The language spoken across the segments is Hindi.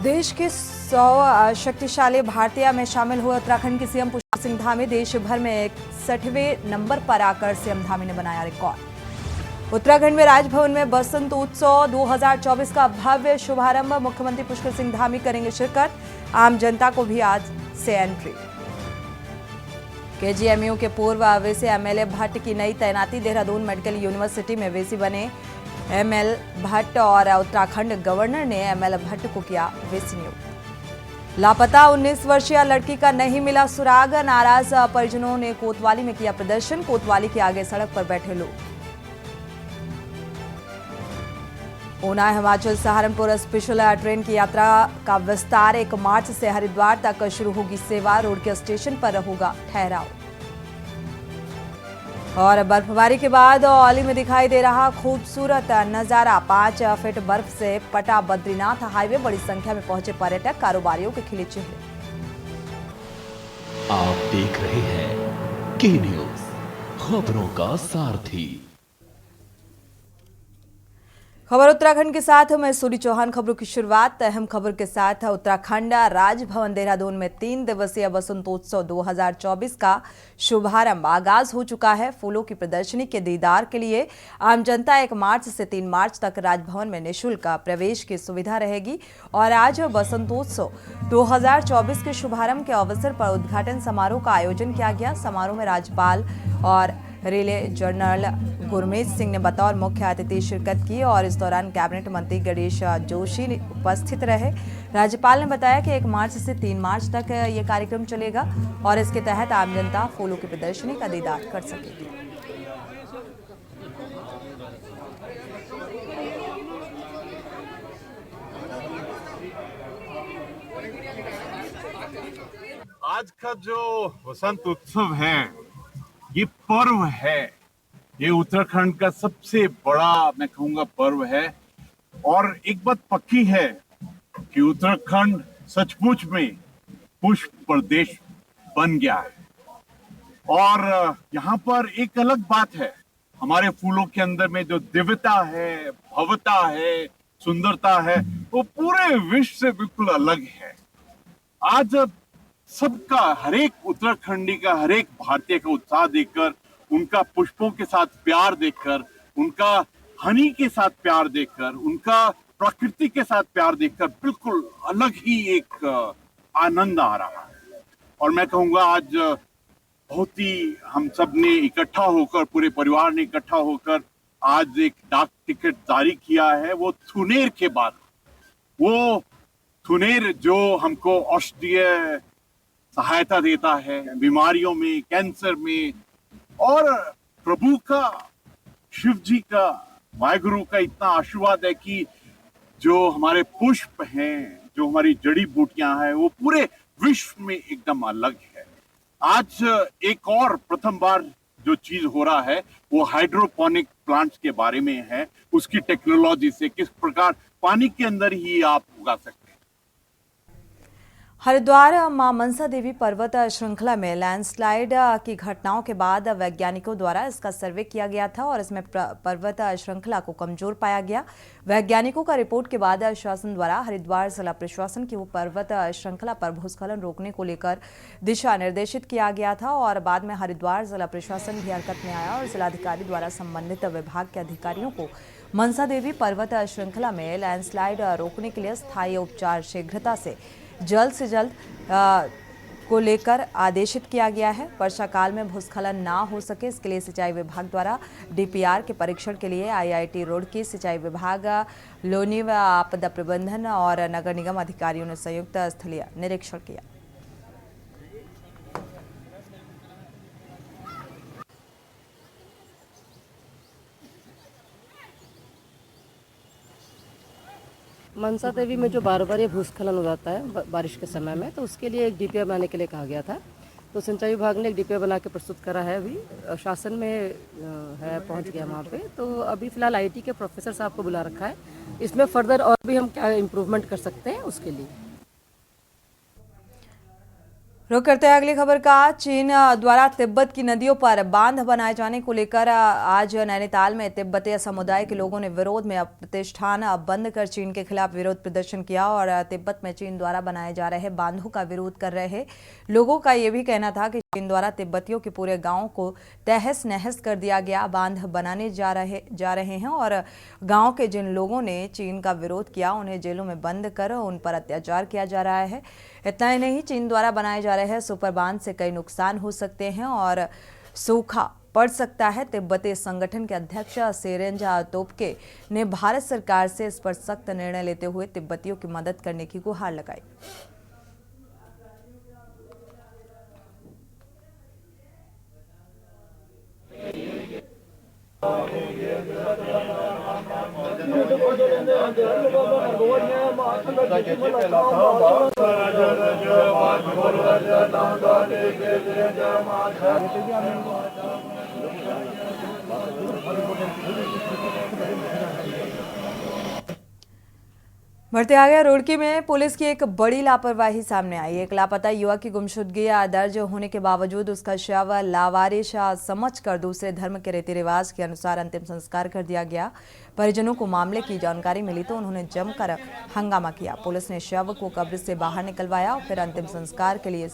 देश के 100 शक्तिशाली भारतीय में शामिल हुए उत्तराखंड के सीएम पुष्कर सिंह धामी देश भर में 61वें नंबर पर आकर सीएम धामी ने बनाया रिकॉर्ड। उत्तराखंड में राजभवन में बसंत उत्सव 2024 का भव्य शुभारंभ। मुख्यमंत्री पुष्कर सिंह धामी करेंगे शिरकत। आम जनता को भी आज से एंट्री। केजीएमयू के पूर्व वीसी एमएलए भट्ट की नई तैनाती। देहरादून मेडिकल यूनिवर्सिटी में वीसी बने एमएल भट्ट और उत्तराखंड गवर्नर ने एमएल भट्ट को किया वीसी नियुक्त। लापता 19 वर्षीय लड़की का नहीं मिला सुराग। नाराज परिजनों ने कोतवाली में किया प्रदर्शन। कोतवाली के आगे सड़क पर बैठे लोग। ऊना हिमाचल सहारनपुर स्पेशल ट्रेन की यात्रा का विस्तार। 1 मार्च से हरिद्वार तक शुरू होगी सेवा। रोड के स्टेशन पर होगा ठहराव। और बर्फबारी के बाद औली में दिखाई दे रहा खूबसूरत नजारा। 5 फीट बर्फ से पटा बद्रीनाथ हाईवे। बड़ी संख्या में पहुंचे पर्यटक। कारोबारियों के खिले चेहरे। आप देख रहे हैं के न्यूज, खबरों का सारथी। खबर उत्तराखंड के साथ मैं सूरी चौहान। खबरों की शुरुआत अहम खबर के साथ। उत्तराखंड राजभवन देहरादून में 3 दिवसीय बसंतोत्सव 2024 का शुभारंभ आगाज हो चुका है। फूलों की प्रदर्शनी के दीदार के लिए आम जनता 1 मार्च से 3 मार्च तक राजभवन में निःशुल्क प्रवेश की सुविधा रहेगी। और आज बसंतोत्सव 2024 के शुभारंभ के अवसर पर उद्घाटन समारोह का आयोजन किया गया। समारोह में राज्यपाल और रेलवे जनरल गुरमीत सिंह ने बतौर मुख्य अतिथि शिरकत की और इस दौरान कैबिनेट मंत्री गणेश जोशी उपस्थित रहे। राज्यपाल ने बताया कि 1 मार्च से 3 मार्च तक ये कार्यक्रम चलेगा और इसके तहत आम जनता फूलों की प्रदर्शनी का दीदार कर सकेगी। आज का जो वसंत उत्सव है, ये पर्व है। ये उत्तराखंड का सबसे बड़ा मैं कहूंगा पर्व है। और एक बात पक्की है कि उत्तराखंड सचमुच में पुष्प प्रदेश बन गया है। और यहाँ पर एक अलग बात है, हमारे फूलों के अंदर में जो दिव्यता है, भव्यता है, सुंदरता है, वो पूरे विश्व से बिल्कुल अलग है। आज सबका, हर एक उत्तराखंडी का, हर एक भारतीय का उत्साह देखकर, उनका पुष्पों के साथ प्यार देखकर, उनका हनी के साथ प्यार देखकर, उनका प्रकृति के साथ प्यार देखकर बिल्कुल अलग ही एक आनंद आ रहा है। और मैं कहूंगा आज बहुत ही हम सब ने इकट्ठा होकर, पूरे परिवार ने इकट्ठा होकर आज एक डाक टिकट जारी किया है। वो थुनेर के बाद, वो थुनेर जो हमको औषधीय सहायता देता है बीमारियों में, कैंसर में। और प्रभु का, शिव जी का, वाहिगुरु का इतना आशीर्वाद है कि जो हमारे पुष्प हैं, जो हमारी जड़ी बूटियां हैं, वो पूरे विश्व में एकदम अलग है। आज एक और प्रथम बार जो चीज हो रहा है वो हाइड्रोपोनिक प्लांट्स के बारे में है। उसकी टेक्नोलॉजी से किस प्रकार पानी के अंदर ही आप उगा सकते हैं। हरिद्वार मां मनसा देवी पर्वत श्रृंखला में लैंडस्लाइड की घटनाओं के बाद वैज्ञानिकों द्वारा इसका सर्वे किया गया था और इसमें पर्वत श्रृंखला को कमजोर पाया गया। वैज्ञानिकों का रिपोर्ट के बाद शासन द्वारा हरिद्वार जिला प्रशासन की वो पर्वत श्रृंखला पर भूस्खलन रोकने को लेकर दिशा निर्देशित किया गया था। और बाद में हरिद्वार जिला प्रशासन भी हरकत में आया और जिलाधिकारी द्वारा संबंधित विभाग के अधिकारियों को मनसा देवी पर्वत श्रृंखला में लैंडस्लाइड रोकने के लिए स्थायी उपचार शीघ्रता से जल्द को लेकर आदेशित किया गया है। वर्षा काल में भूस्खलन ना हो सके, इसके लिए सिंचाई विभाग द्वारा डीपीआर के परीक्षण के लिए आईआईटी रुड़की, सिंचाई विभाग, लोनी व आपदा प्रबंधन और नगर निगम अधिकारियों ने संयुक्त स्थलीय निरीक्षण किया। मनसा देवी में जो बार बार ये भूस्खलन हो जाता है बारिश के समय में, तो उसके लिए एक डीपीआर बनाने के लिए कहा गया था। तो सिंचाई विभाग ने एक डीपीआर बना के प्रस्तुत करा है। अभी शासन में है, पहुंच गया वहाँ पे। तो अभी फिलहाल आईटी के प्रोफेसर साहब को बुला रखा है। इसमें फर्दर और भी हम क्या इम्प्रूवमेंट कर सकते हैं उसके लिए। रुक करते हैं अगली खबर का। चीन द्वारा तिब्बत की नदियों पर बांध बनाए जाने को लेकर आज नैनीताल में तिब्बतीय समुदाय के लोगों ने विरोध में प्रतिष्ठान बंद कर चीन के खिलाफ विरोध प्रदर्शन किया और तिब्बत में चीन द्वारा बनाए जा रहे बांधों का विरोध कर रहे लोगों का यह भी कहना था कि चीन द्वारा तिब्बतियों के पूरे गांव को तहस नहस कर दिया गया। बांध बनाने जा रहे हैं और गांव के जिन लोगों ने चीन का विरोध किया उन्हें जेलों में बंद कर उन पर अत्याचार किया जा रहा है। इतना ही नहीं, चीन द्वारा बनाए जा रहे सुपर बांध से कई नुकसान हो सकते हैं और सूखा पड़ सकता है। तिब्बती संगठन के अध्यक्ष सेरेंजा तोपके ने भारत सरकार से इस पर सख्त निर्णय लेते हुए तिब्बतियों की मदद करने की गुहार लगाई। बढ़ते आगे, रुड़की में पुलिस की एक बड़ी लापरवाही सामने आई। एक लापता युवक की गुमशुदगी दर्ज होने के बावजूद उसका शव लावारिश समझकर दूसरे धर्म के रीति रिवाज के अनुसार अंतिम संस्कार कर दिया गया। परिजनों को मामले की जानकारी मिली तो उन्होंने जमकर हंगामा किया। पुलिस ने शव को कब्र से बाहर निकलवाया और फिर अंतिम संस्कार के लिए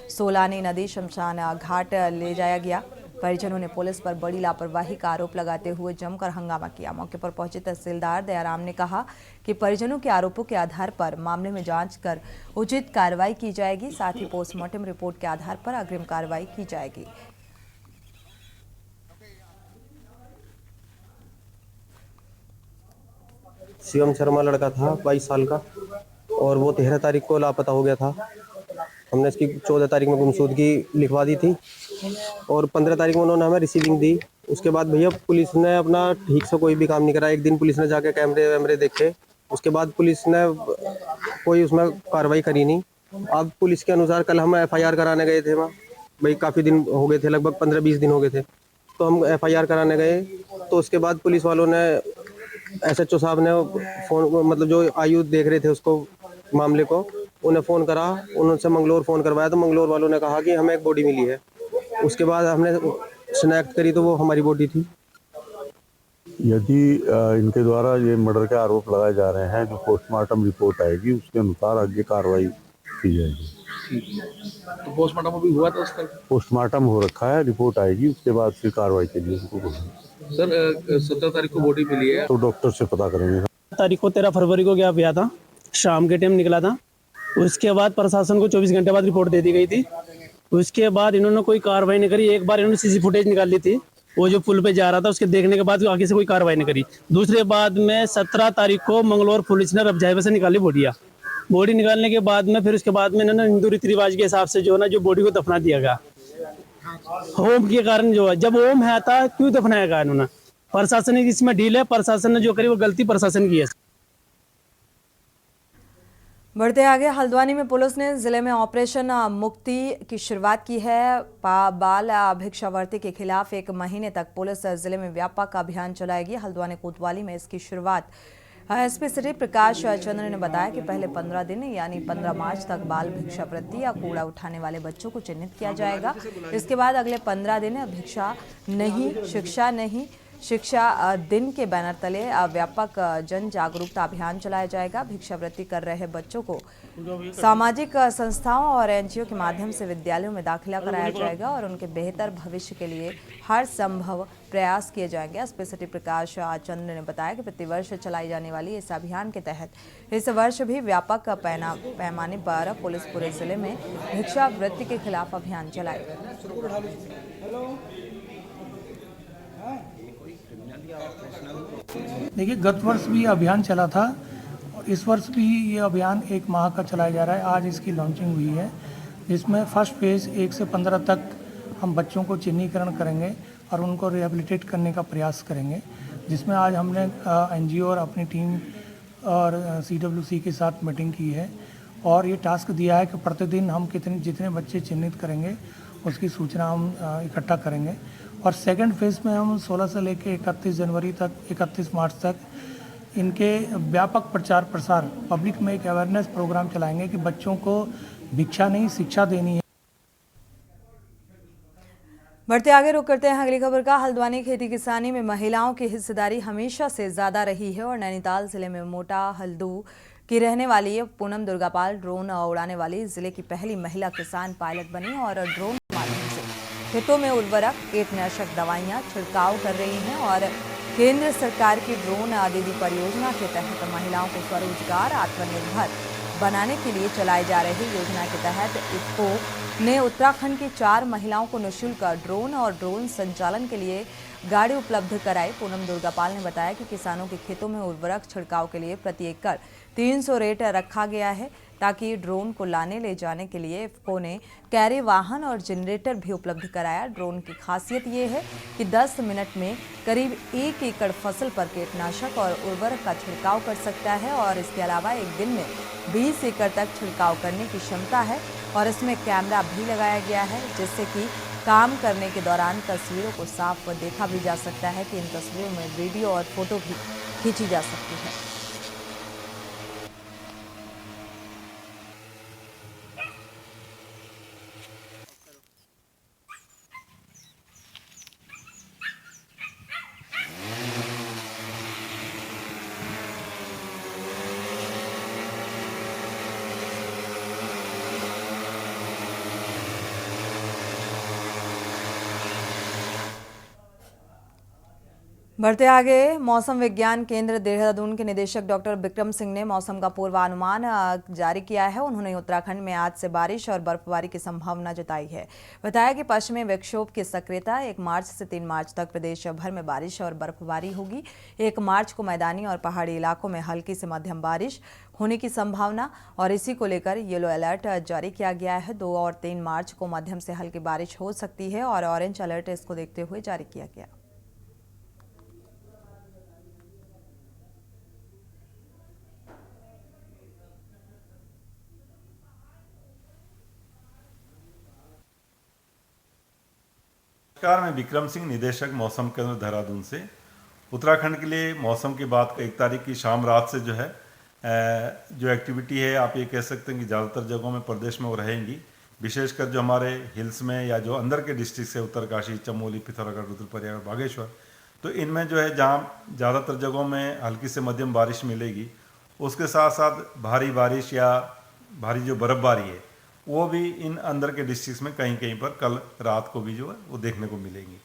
सोलानी नदी शमशान घाट ले जाया गया। परिजनों ने पुलिस पर बड़ी लापरवाही का आरोप लगाते हुए जमकर हंगामा किया। मौके पर पहुंचे तहसीलदार दयाराम ने कहा कि परिजनों के आरोपों के आधार पर मामले में जांच कर उचित कार्रवाई की जाएगी। साथ ही पोस्टमार्टम रिपोर्ट के आधार पर अग्रिम कार्रवाई की जाएगी। शिवम शर्मा लड़का था 22 साल का और वो 13 तारीख को लापता हो गया था। हमने इसकी 14 तारीख में गुमशुदगी लिखवा दी थी और 15 तारीख में उन्होंने हमें रिसीविंग दी। उसके बाद भैया पुलिस ने अपना ठीक से कोई भी काम नहीं करा। एक दिन पुलिस ने जाके कैमरे वैमरे देखे, उसके बाद पुलिस ने कोई उसमें कार्रवाई करी नहीं। अब पुलिस के अनुसार कल हम FIR कराने गए थे वहाँ, भाई काफ़ी दिन हो गए थे, लगभग 15-20 दिन हो गए थे, तो हम FIR कराने गए। तो उसके बाद पुलिस वालों ने SHO साहब ने फ़ोन, मतलब जो आयु देख रहे थे उसको मामले को, उन्हें फ़ोन करा, उनसे मंगलोर फ़ोन करवाया तो मंगलोर वालों ने कहा कि हमें एक बॉडी मिली है। उसके बाद हमने शिनाख्त करी तो वो हमारी बॉडी थी। यदि इनके द्वारा ये मर्डर के आरोप लगाए जा रहे हैं, जो पोस्टमार्टम रिपोर्ट आएगी उसके अनुसार आगे कार्रवाई की जाएगी। तो पोस्टमार्टम अभी हुआ था उसका? पोस्टमार्टम हो रखा है, रिपोर्ट आएगी उसके बाद फिर कार्रवाई के लिए उनको बोलेंगे। सर 17 तारीख को बॉडी मिली है, तो डॉक्टर से पता करेंगे। तारीख को 13 फरवरी को गया हुआ था, शाम के टाइम निकला था। उसके बाद प्रशासन को 24 घंटे बाद रिपोर्ट दे दी गई थी। उसके बाद इन्होंने कोई कार्रवाई नहीं करी। एक बार इन्होंने CC फुटेज निकाल ली थी, वो जो पुल पे जा रहा था, उसके देखने के बाद आगे से कोई कार्रवाई नहीं करी। दूसरे बाद में 17 तारीख को मंगलौर पुलिस ने रबजाइबे से निकाली बॉडी निकालने के बाद में फिर उसके बाद में इन्होंने हिंदू रीति रिवाज के हिसाब से जो है ना, जो बॉडी को दफना दिया गया। होम के कारण जो है, जब होम है था क्यों दफनाया गया इन्होंने? प्रशासन इसमें ढील है, प्रशासन ने जो करी वो गलती प्रशासन की है। बढ़ते आगे, हल्द्वानी में पुलिस ने जिले में ऑपरेशन मुक्ति की शुरुआत की है। बाल भिक्षावर्ती के खिलाफ 1 महीने तक पुलिस जिले में व्यापक अभियान चलाएगी। हल्द्वानी कोतवाली में इसकी शुरुआत SP सिटी प्रकाश चंद्र ने बताया कि पहले 15 दिन यानी 15 मार्च तक बाल भिक्षावृत्ति या कूड़ा उठाने वाले बच्चों को चिन्हित किया जाएगा। इसके बाद अगले 15 दिन भिक्षा नहीं शिक्षा नहीं शिक्षा दिन के बैनर तले व्यापक जन जागरूकता अभियान चलाया जाएगा। भिक्षावृत्ति कर रहे बच्चों को सामाजिक संस्थाओं और NGO के माध्यम से विद्यालयों में दाखिला कराया जाएगा और उनके बेहतर भविष्य के लिए हर संभव प्रयास किए जाएंगे। SP सिटी प्रकाश चंद्र ने बताया कि प्रतिवर्ष चलाई जाने वाली इस अभियान के तहत इस वर्ष भी व्यापक पैमाने पर पुलिस पूरे जिले में भिक्षावृत्ति के खिलाफ अभियान चलाएगी। देखिए, गत वर्ष भी अभियान चला था और इस वर्ष भी ये अभियान 1 माह का चलाया जा रहा है। आज इसकी लॉन्चिंग हुई है, जिसमें फर्स्ट फेज़ 1 से 15 तक हम बच्चों को चिन्हीकरण करेंगे और उनको रिहेबिलिटेट करने का प्रयास करेंगे, जिसमें आज हमने NGO और अपनी टीम और CWC के साथ मीटिंग की है और ये टास्क दिया है कि प्रतिदिन हम जितने बच्चे चिन्हित करेंगे उसकी सूचना हम इकट्ठा करेंगे। और सेकंड फेज़ में हम 16 से लेकर 31 मार्च तक इनके व्यापक प्रचार प्रसार, पब्लिक में एक अवेयरनेस प्रोग्राम चलाएंगे कि बच्चों को भिक्षा नहीं शिक्षा देनी है। बढ़ते आगे रुक करते हैं अगली खबर का। हल्द्वानी खेती किसानी में महिलाओं की हिस्सेदारी हमेशा से ज्यादा रही है और नैनीताल जिले में मोटा हल्दू की रहने वाली पूनम दुर्गापाल ड्रोन उड़ाने वाली जिले की पहली महिला किसान पायलट बनी और ड्रोन के माध्यम से खेतों में उर्वरक कीटनाशक दवाइयां छिड़काव कर रही हैं। और केंद्र सरकार की ड्रोन दीदी परियोजना के तहत महिलाओं को स्वरोजगार आत्मनिर्भर बनाने के लिए चलाई जा रही योजना के तहत इफ्को ने उत्तराखंड की 4 महिलाओं को निःशुल्क ड्रोन और ड्रोन संचालन के लिए गाड़ी उपलब्ध कराई। पूनम दुर्गापाल ने बताया कि किसानों के खेतों में उर्वरक छिड़काव के लिए प्रति एकड़ 300 रेट रखा गया है ताकि ड्रोन को लाने ले जाने के लिए इफ्को ने कैरी वाहन और जनरेटर भी उपलब्ध कराया। ड्रोन की खासियत ये है कि 10 मिनट में करीब 1 एकड़ फसल पर कीटनाशक और उर्वरक का छिड़काव कर सकता है और इसके अलावा एक दिन में 20 एकड़ तक छिड़काव करने की क्षमता है और इसमें कैमरा भी लगाया गया है जिससे कि काम करने के दौरान तस्वीरों को साफ देखा भी जा सकता है कि इन तस्वीरों में वीडियो और फोटो भी खींची जा सकती है। बढ़ते आगे, मौसम विज्ञान केंद्र देहरादून के निदेशक डॉक्टर बिक्रम सिंह ने मौसम का पूर्वानुमान जारी किया है। उन्होंने उत्तराखंड में आज से बारिश और बर्फबारी की संभावना जताई है। बताया कि पश्चिमी विक्षोभ की सक्रियता 1 मार्च से 3 मार्च तक प्रदेश भर में बारिश और बर्फबारी होगी। 1 मार्च को मैदानी और पहाड़ी इलाकों में हल्की से मध्यम बारिश होने की संभावना और इसी को लेकर येलो अलर्ट जारी किया गया है। 2 और 3 मार्च को मध्यम से हल्की बारिश हो सकती है और ऑरेंज अलर्ट इसको देखते हुए जारी किया गया। नमस्कार, मैं विक्रम सिंह, निदेशक मौसम केंद्र देहरादून से। उत्तराखंड के लिए मौसम की बात 1 तारीख की शाम रात से जो है जो एक्टिविटी है, आप ये कह सकते हैं कि ज़्यादातर जगहों में प्रदेश में वो रहेंगी। विशेषकर जो हमारे हिल्स में या जो अंदर के डिस्ट्रिक्ट है, उत्तरकाशी, चमोली, पिथौरागढ़, रुद्रप्रयाग, बागेश्वर, तो इनमें जो है जहाँ ज़्यादातर जगहों में हल्की से मध्यम बारिश मिलेगी। उसके साथ साथ भारी बारिश या भारी जो बर्फबारी है वो भी इन अंदर के डिस्ट्रिक्ट्स में कहीं कहीं पर कल रात को भी जो है वो देखने को मिलेंगी।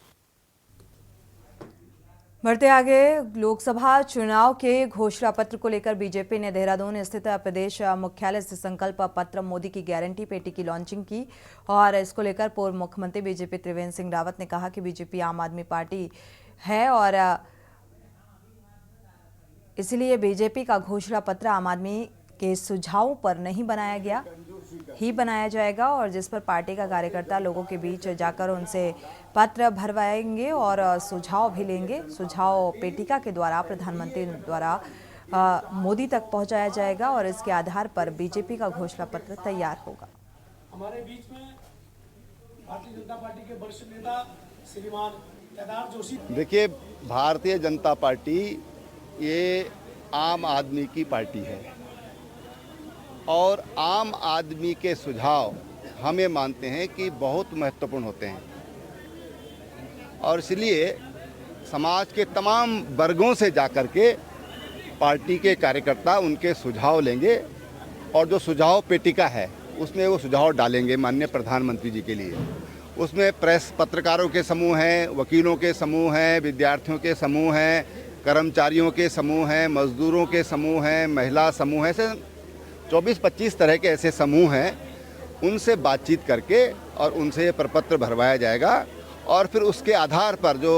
बढ़ते आगे, लोकसभा चुनाव के घोषणा पत्र को लेकर बीजेपी ने देहरादून स्थित प्रदेश मुख्यालय से संकल्प पत्र मोदी की गारंटी पेटी की लॉन्चिंग की और इसको लेकर पूर्व मुख्यमंत्री बीजेपी त्रिवेंद्र सिंह रावत ने कहा कि बीजेपी आम आदमी पार्टी है और इसलिए बीजेपी का घोषणा पत्र आम आदमी के सुझावों पर नहीं बनाया जाएगा और जिस पर पार्टी का कार्यकर्ता लोगों के बीच जाकर उनसे पत्र भरवाएंगे और सुझाव भी लेंगे। सुझाव पेटिका के द्वारा प्रधानमंत्री द्वारा मोदी तक पहुंचाया जाएगा और इसके आधार पर बीजेपी का घोषणा पत्र तैयार होगा। हमारे बीच में भारतीय जनता पार्टी के वरिष्ठ नेता श्रीमान केदार जोशी। देखिए, भारतीय जनता पार्टी ये आम आदमी की पार्टी है और आम आदमी के सुझाव हमें मानते हैं कि बहुत महत्वपूर्ण होते हैं और इसलिए समाज के तमाम वर्गों से जाकर के पार्टी के कार्यकर्ता उनके सुझाव लेंगे और जो सुझाव पेटिका है उसमें वो सुझाव डालेंगे माननीय प्रधानमंत्री जी के लिए। उसमें प्रेस पत्रकारों के समूह हैं, वकीलों के समूह हैं, विद्यार्थियों के समूह हैं, कर्मचारियों के समूह हैं, मजदूरों के समूह हैं, महिला समूह हैं, ऐसे 24-25 तरह के ऐसे समूह हैं। उनसे बातचीत करके और उनसे प्रपत्र भरवाया जाएगा और फिर उसके आधार पर जो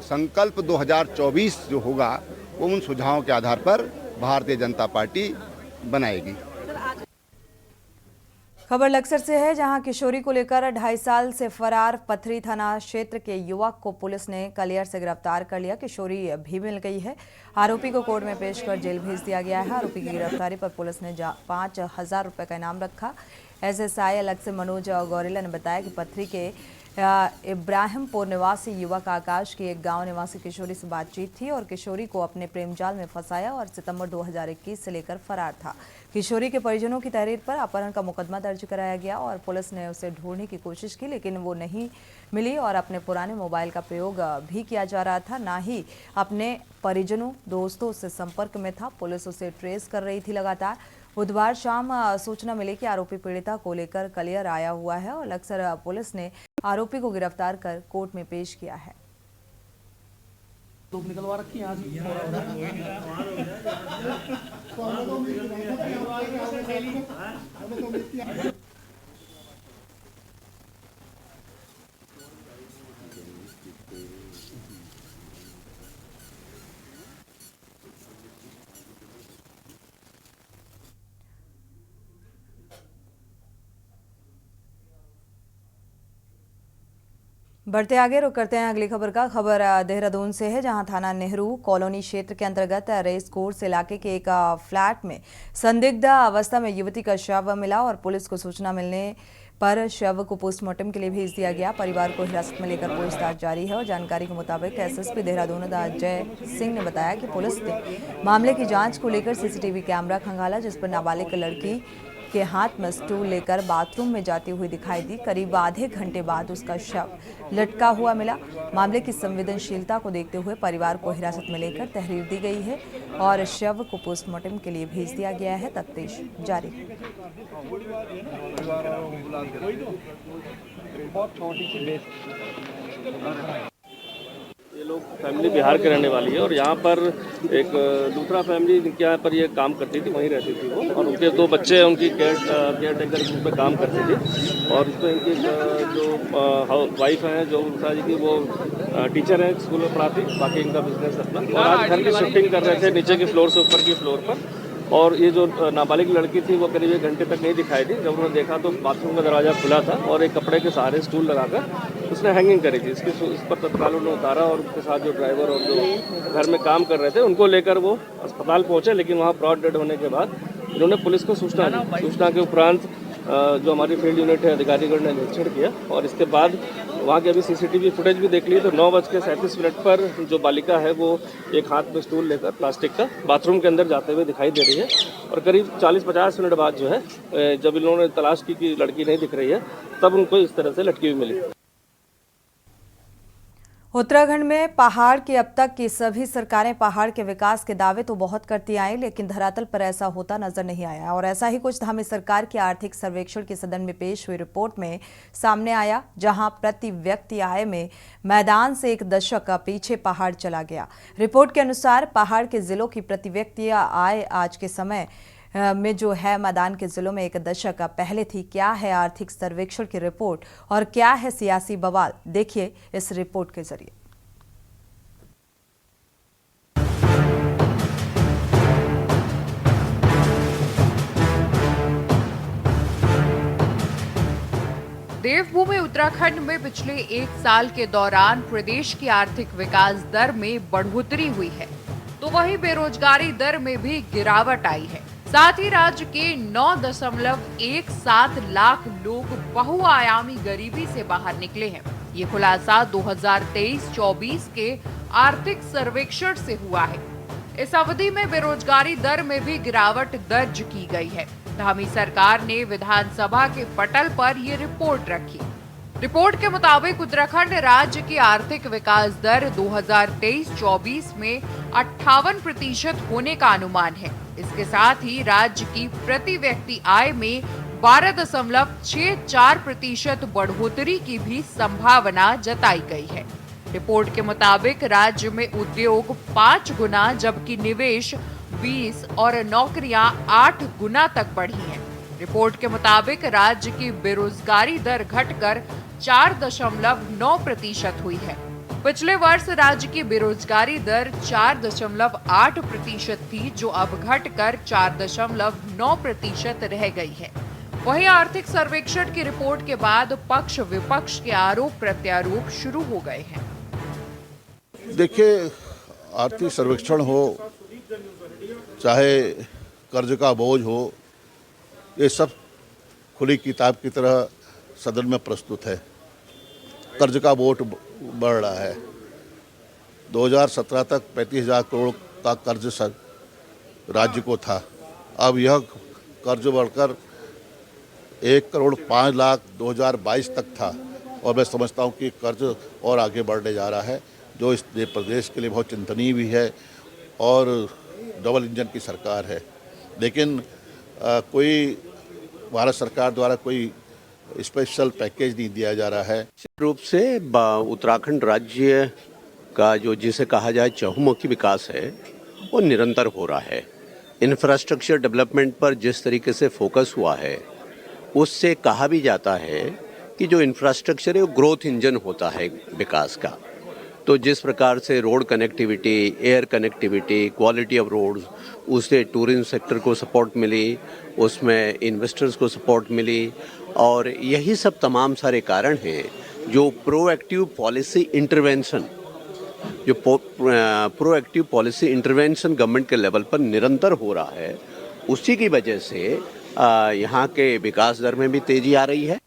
संकल्प 2024 जो होगा वो उन सुझावों के आधार पर भारतीय जनता पार्टी बनाएगी। खबर लक्सर से है, जहां किशोरी को लेकर 2.5 साल से फरार पथरी थाना क्षेत्र के युवक को पुलिस ने कलियर से गिरफ्तार कर लिया। किशोरी भी मिल गई है। आरोपी को कोर्ट में पेश कर जेल भेज दिया गया है। आरोपी की गिरफ्तारी पर पुलिस ने 5,000 रुपये का इनाम रखा। एसएसआई अलग से मनोज गौरेला ने बताया कि पथरी के इब्राहिमपुर निवासी युवक आकाश की एक गांव निवासी किशोरी से बातचीत थी और किशोरी को अपने प्रेम जाल में फंसाया और सितंबर 2021 से लेकर फरार था। किशोरी के परिजनों की तहरीर पर अपहरण का मुकदमा दर्ज कराया गया और पुलिस ने उसे ढूंढने की कोशिश की, लेकिन वो नहीं मिली और अपने पुराने मोबाइल का प्रयोग भी किया जा रहा था, ना ही अपने परिजनों दोस्तों से संपर्क में था। पुलिस उसे ट्रेस कर रही थी लगातार। बुधवार शाम सूचना मिली कि आरोपी पीड़िता को लेकर कलियर आया हुआ है और लक्सर पुलिस ने आरोपी को गिरफ्तार कर कोर्ट में पेश किया है। निकलवा रखी यहाँ से। बढ़ते आगे रुक करते हैं अगली खबर का। खबर देहरादून से है, जहां थाना नेहरू कॉलोनी क्षेत्र के अंतर्गत रेस कोर्स इलाके के एक फ्लैट में संदिग्ध अवस्था में युवती का शव मिला और पुलिस को सूचना मिलने पर शव को पोस्टमार्टम के लिए भेज दिया गया। परिवार को हिरासत में लेकर पूछताछ जारी है और जानकारी के मुताबिक एसएसपी देहरादून अजय सिंह ने बताया कि पुलिस ने मामले की जांच को लेकर सीसीटीवी कैमरा खंगाला, जिस पर नाबालिग लड़की के हाथ में स्टूल लेकर बाथरूम में जाती हुई दिखाई दी। करीब आधे घंटे बाद उसका शव लटका हुआ मिला। मामले की संवेदनशीलता को देखते हुए परिवार को हिरासत में लेकर तहरीर दी गई है और शव को पोस्टमार्टम के लिए भेज दिया गया है। तफ्तीश जारी है। ये लोग फैमिली बिहार के रहने वाली है और यहाँ पर एक दूसरा फैमिली जिनके यहाँ पर ये काम करती थी, वहीं रहती थी वो, और उनके 2 बच्चे उनकी केयर टेकर के रूप में काम करते थे। और इसमें इनकी जो वाइफ हैं जो उषा जी की, वो टीचर हैं, स्कूल में पढ़ाती, बाकी इनका बिजनेस अपना। और आज घर की शिफ्टिंग कर रहे थे नीचे की फ्लोर से ऊपर की फ्लोर पर। और ये जो नाबालिग लड़की थी वो करीब 1 घंटे तक नहीं दिखाई दी। जब उन्होंने देखा तो बाथरूम का दरवाज़ा खुला था और एक कपड़े के सहारे स्टूल लगाकर उसने हैंगिंग करी थी। इस पर तत्काल उन्होंने उतारा और उसके साथ जो ड्राइवर और जो घर में काम कर रहे थे उनको लेकर वो अस्पताल पहुँचे, लेकिन वहाँ ब्रॉड डेड होने के बाद इन्होंने पुलिस को सूचना दी। सूचना के उपरांत जो हमारी फील्ड यूनिट है अधिकारीगण ने निरीक्षण किया और इसके बाद वहाँ की अभी सीसीटीवी फुटेज भी देख ली तो 9:37 पर जो बालिका है वो एक हाथ में स्टूल लेकर प्लास्टिक का बाथरूम के अंदर जाते हुए दिखाई दे रही है। और करीब 40-50 मिनट बाद जो है जब इन्होंने तलाश की कि लड़की नहीं दिख रही है, तब उनको इस तरह से लटकी हुई मिली। उत्तराखंड में पहाड़ की अब तक की सभी सरकारें पहाड़ के विकास के दावे तो बहुत करती आई, लेकिन धरातल पर ऐसा होता नजर नहीं आया। और ऐसा ही कुछ धामी सरकार के आर्थिक सर्वेक्षण के सदन में पेश हुई रिपोर्ट में सामने आया, जहां प्रति व्यक्ति आय में मैदान से 1 दशक पीछे पहाड़ चला गया। रिपोर्ट के अनुसार पहाड़ के जिलों की प्रति व्यक्ति आय आज के समय में जो है मैदान के जिलों में 1 दशक पहले थी। क्या है आर्थिक सर्वेक्षण की रिपोर्ट और क्या है सियासी बवाल, देखिए इस रिपोर्ट के जरिए। देवभूमि उत्तराखंड में पिछले 1 साल के दौरान प्रदेश की आर्थिक विकास दर में बढ़ोतरी हुई है, तो वहीं बेरोजगारी दर में भी गिरावट आई है। साथ ही राज्य के 9.17 लाख लोग बहुआयामी गरीबी से बाहर निकले हैं। ये खुलासा 2023-24 के आर्थिक सर्वेक्षण से हुआ है। इस अवधि में बेरोजगारी दर में भी गिरावट दर्ज की गई है। धामी सरकार ने विधानसभा के पटल पर ये रिपोर्ट रखी। रिपोर्ट के मुताबिक उत्तराखंड राज्य की आर्थिक विकास दर 2023-24 में 58% होने का अनुमान है। इसके साथ ही राज्य की प्रति व्यक्ति आय में 12.64% बढ़ोतरी की भी संभावना जताई गई है। रिपोर्ट के मुताबिक राज्य में उद्योग 5 गुना जबकि निवेश 20 और नौकरियां 8 गुना तक बढ़ी हैं। रिपोर्ट के मुताबिक राज्य की बेरोजगारी दर घटकर 4.9% हुई है। पिछले वर्ष राज्य की बेरोजगारी दर 4.8% थी, जो अब घटकर 4.9% रह गई है। वहीं आर्थिक सर्वेक्षण की रिपोर्ट के बाद पक्ष विपक्ष के आरोप प्रत्यारोप शुरू हो गए हैं। देखिए, आर्थिक सर्वेक्षण हो चाहे कर्ज का बोझ हो, ये सब खुली किताब की तरह सदन में प्रस्तुत है। कर्ज का बोझ बढ़ रहा है। 2017 तक 35,000 करोड़ का कर्ज राज्य को था। अब यह कर्ज बढ़कर 1,05,00,000 2022 तक था और मैं समझता हूँ कि कर्ज और आगे बढ़ने जा रहा है, जो इस प्रदेश के लिए बहुत चिंतनीय भी है और डबल इंजन की सरकार है। लेकिन कोई भारत सरकार द्वारा कोई स्पेशल पैकेज नहीं दिया जा रहा है। निश्चित रूप से उत्तराखंड राज्य का जो जिसे कहा जाए चहुमुखी विकास है वो निरंतर हो रहा है। इंफ्रास्ट्रक्चर डेवलपमेंट पर जिस तरीके से फोकस हुआ है उससे कहा भी जाता है कि जो इंफ्रास्ट्रक्चर है वो ग्रोथ इंजन होता है विकास का। तो जिस प्रकार से road connectivity, air connectivity, quality of roads, उससे टूरिज्म सेक्टर को सपोर्ट मिली, उसमें इन्वेस्टर्स को सपोर्ट मिली और यही सब तमाम सारे कारण हैं जो प्रोएक्टिव पॉलिसी इंटरवेंशन गवर्नमेंट के लेवल पर निरंतर हो रहा है, उसी की वजह से यहाँ के विकास दर में भी तेजी आ रही है।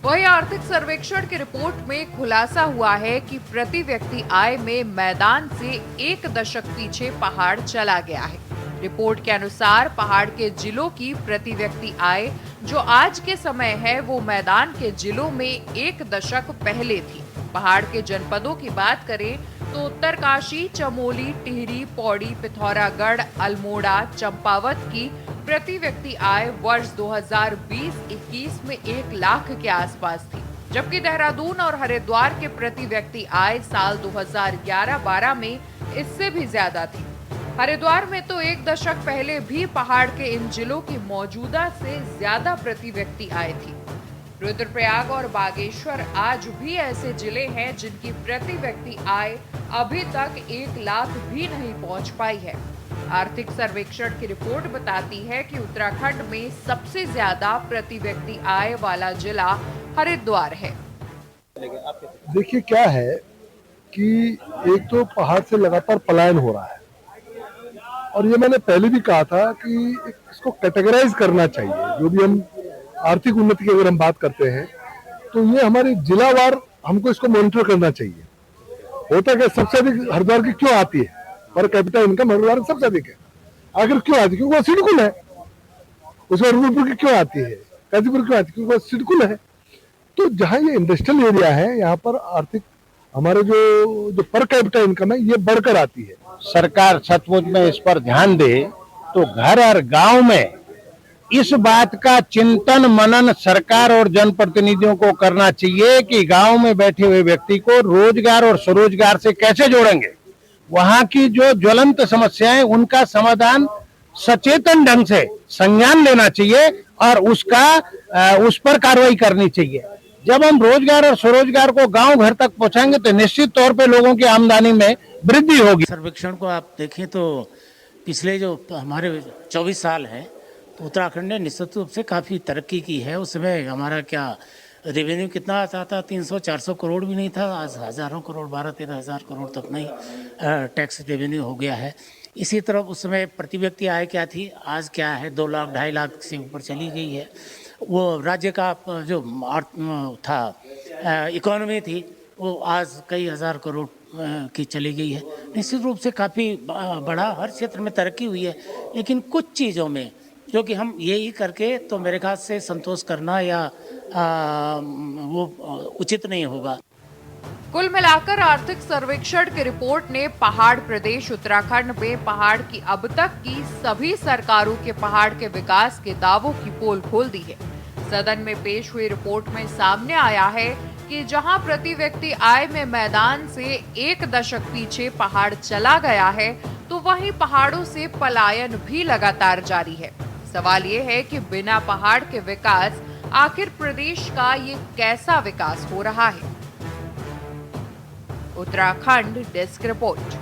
वही आर्थिक सर्वेक्षण की रिपोर्ट में खुलासा हुआ है कि प्रति व्यक्ति आय में मैदान से 1 दशक पीछे पहाड़ चला गया है। रिपोर्ट के अनुसार पहाड़ के जिलों की प्रति व्यक्ति आय जो आज के समय है वो मैदान के जिलों में 1 दशक पहले थी। पहाड़ के जनपदों की बात करें तो उत्तरकाशी, चमोली, टिहरी, पौड़ी, पिथौरागढ़, अल्मोड़ा, चंपावत की प्रति व्यक्ति आय वर्ष 2020-21 में 1 लाख के आसपास थी, जबकि देहरादून और हरिद्वार के प्रति व्यक्ति आय साल 2011-12 में इससे भी ज्यादा थी। हरिद्वार में तो 1 दशक पहले भी पहाड़ के इन जिलों की मौजूदा से ज्यादा प्रति व्यक्ति आय थी। रुद्रप्रयाग और बागेश्वर आज भी ऐसे जिले हैं जिनकी प्रति व्यक्ति आय अभी तक 1 लाख भी नहीं पहुंच पाई है। आर्थिक सर्वेक्षण की रिपोर्ट बताती है कि उत्तराखंड में सबसे ज्यादा प्रति व्यक्ति आय वाला जिला हरिद्वार है। देखिए क्या है कि एक तो पहाड़ से लगातार पलायन हो रहा है और ये मैंने पहले भी कहा था कि इसको कैटेगराइज करना चाहिए। जो भी हम आर्थिक उन्नति की अगर हम बात करते हैं तो ये हमारे जिलावार हमको इसको मॉनिटर करना चाहिए। होता क्या सबसे अधिक हरिद्वार की क्यों आती है, पर कैपिटा इनकम हरिद्वार की सबसे अधिक है। आखिर क्यों आती है? क्योंकि वो सिडकुल है। उसमें रूपपुर की क्यों आती है, गाजीपुर क्यों आती है? क्योंकि वो सिडकुल है। तो जहाँ ये इंडस्ट्रियल एरिया है यहाँ पर आर्थिक हमारे जो पर कैपिटा इनकम है ये बढ़कर आती है। सरकार सचमुच में इस पर ध्यान दे तो घर और गांव में इस बात का चिंतन मनन सरकार और जनप्रतिनिधियों को करना चाहिए कि गांव में बैठे हुए व्यक्ति को रोजगार और स्वरोजगार से कैसे जोड़ेंगे। वहां की जो ज्वलंत समस्याएं उनका समाधान सचेतन ढंग से संज्ञान लेना चाहिए और उस पर कार्रवाई करनी चाहिए। जब हम रोजगार और स्वरोजगार को गांव घर तक पहुंचाएंगे तो निश्चित तौर पे लोगों की आमदनी में वृद्धि होगी। सर्वेक्षण को आप देखें तो पिछले जो हमारे 24 साल है तो उत्तराखंड ने निश्चित रूप से काफ़ी तरक्की की है। उसमें हमारा क्या रेवेन्यू कितना आता था, 300-400 करोड़ भी नहीं था, आज हज़ारों करोड़, 12-13 हज़ार करोड़ तक नहीं टैक्स रेवेन्यू हो गया है। इसी तरह उस समय प्रति व्यक्ति आय क्या थी, आज क्या है, 2 लाख 2.5 लाख से ऊपर चली गई है। वो राज्य का जो था इकोनॉमी थी वो आज कई हज़ार करोड़ की चली गई है। निश्चित रूप से काफ़ी बड़ा हर क्षेत्र में तरक्की हुई है, लेकिन कुछ चीज़ों में जो कि हम यही करके तो मेरे ख्याल से संतोष करना या वो उचित नहीं होगा। कुल मिलाकर आर्थिक सर्वेक्षण की रिपोर्ट ने पहाड़ प्रदेश उत्तराखंड में पहाड़ की अब तक की सभी सरकारों के पहाड़ के विकास के दावों की पोल खोल दी है। सदन में पेश हुई रिपोर्ट में सामने आया है कि जहां प्रति व्यक्ति आय में मैदान से 1 दशक पीछे पहाड़ चला गया है तो वहीं पहाड़ों से पलायन भी लगातार जारी है। सवाल ये है कि बिना पहाड़ के विकास आखिर प्रदेश का ये कैसा विकास हो रहा है। Uttarakhand desk report.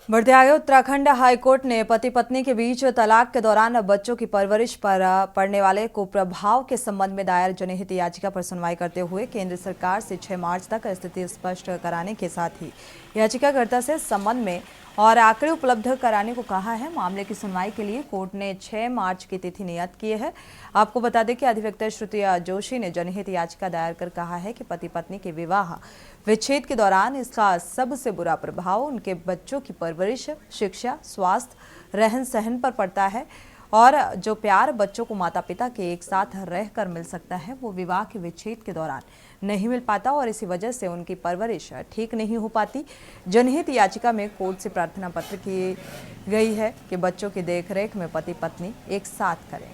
बढ़ते आगे, उत्तराखंड हाईकोर्ट ने पति पत्नी के बीच तलाक के दौरान बच्चों की परवरिश पर पड़ने वाले कुप्रभाव के संबंध में दायर जनहित याचिका पर सुनवाई करते हुए केंद्र सरकार से 6 मार्च तक स्थिति स्पष्ट कराने के साथ ही याचिकाकर्ता से इस संबंध में और आंकड़े उपलब्ध कराने को कहा है। मामले की सुनवाई के लिए कोर्ट ने 6 मार्च की तिथि नियत की है। आपको बता दें कि अधिवक्ता श्रुति जोशी ने जनहित याचिका दायर कर कहा है कि पति पत्नी के विवाह विच्छेद के दौरान इसका सबसे बुरा प्रभाव उनके बच्चों की परवरिश, शिक्षा, स्वास्थ्य, रहन सहन पर पड़ता है और जो प्यार बच्चों को माता पिता के एक साथ रहकर मिल सकता है वो विवाह के विच्छेद के दौरान नहीं मिल पाता और इसी वजह से उनकी परवरिश ठीक नहीं हो पाती। जनहित याचिका में कोर्ट से प्रार्थना पत्र की गई है कि बच्चों की देखरेख में पति पत्नी एक साथ करें।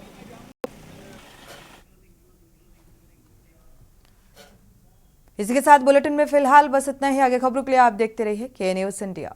इसी के साथ बुलेटिन में फिलहाल बस इतना ही। आगे खबरों के लिए आप देखते रहिए के न्यूज़ इंडिया।